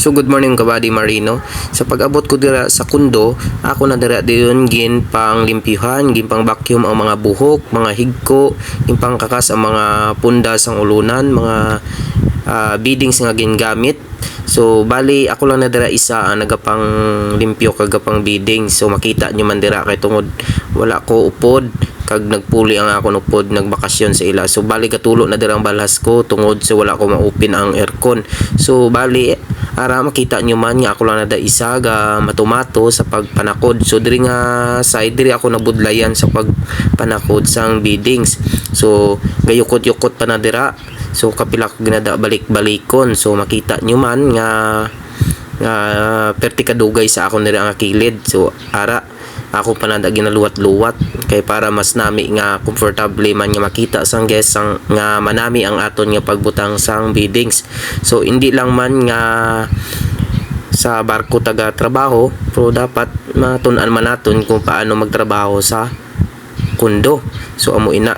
So good morning kabady Marino. Sa pag-abot ko dira sa kundo, ako na dira diyon gin pang limpyuhan, gin pang vacuum ang mga buhok, mga higko, gin pang kakas ang mga pundas ang ulunan, mga beadings nga gingamit. So bali ako lang na dira isa ang nagapang limpyo kagapang beading. So makita nyo man dira kay tungod wala ko upod kag nagpuli ang ako upod nagbakasyon sa ila. So bali katulo na dirang balhas ko tungod sa wala ko ma-open ang aircon. So bali ara makita nyo man nga ako lang na da isa ga matumato sa pagpanakod. So diri nga side diri ako nabudlayan sa pagpanakod sang beadings. So gayukot-yukot pa na dira. So kapila ko ginada balik-balikon. So makita nyo man nga perti kadugay sa akon diri ang kilid. So ara ako pa na ginaluwat-luwat kay para mas nami nga comfortable man nga makita sang guest sang nga manami ang aton nga pagbutang sang beadings. So hindi lang man nga sa barko taga trabaho, pero dapat matun-an man naton kung paano magtrabaho sa kundo. So amo ina.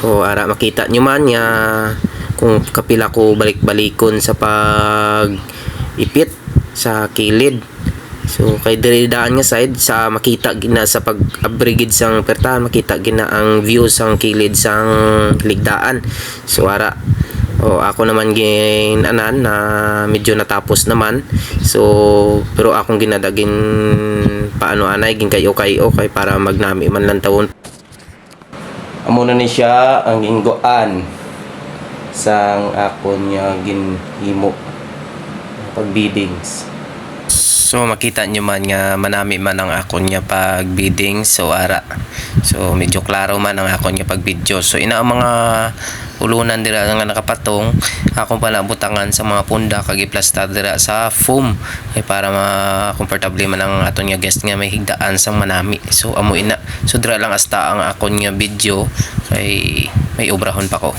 O ara makita nyo man nga kung kapila ko balik-balikon sa pag ipit sa kilid. So kay diri daan nga side sa makita gina sa pag-abrigid sang pertahan, makita gina ang view sang kilid sang ligdaan. So ara ako naman ginanan na medyo natapos naman. So pero akong ginadagin paano anay gin kayo kay para magnami man lang tawon. Amo na ni siya ang gingoan sang akon nga ginhimo pag-beadings. So makita nyo man nga manami man ang akon nga pag-beading. So ara. So medyo klaro man ang akon nga pag-video. So ina ang mga ulunan dira nga nakapatong akong panabutangan sa mga punda kag i-plaster dira sa foam ay para ma-comfortable man ang aton nga guest nga may higdaan sang manami. So amo ina. So dira lang hasta ang akon nga video kay may obrahon pa ko.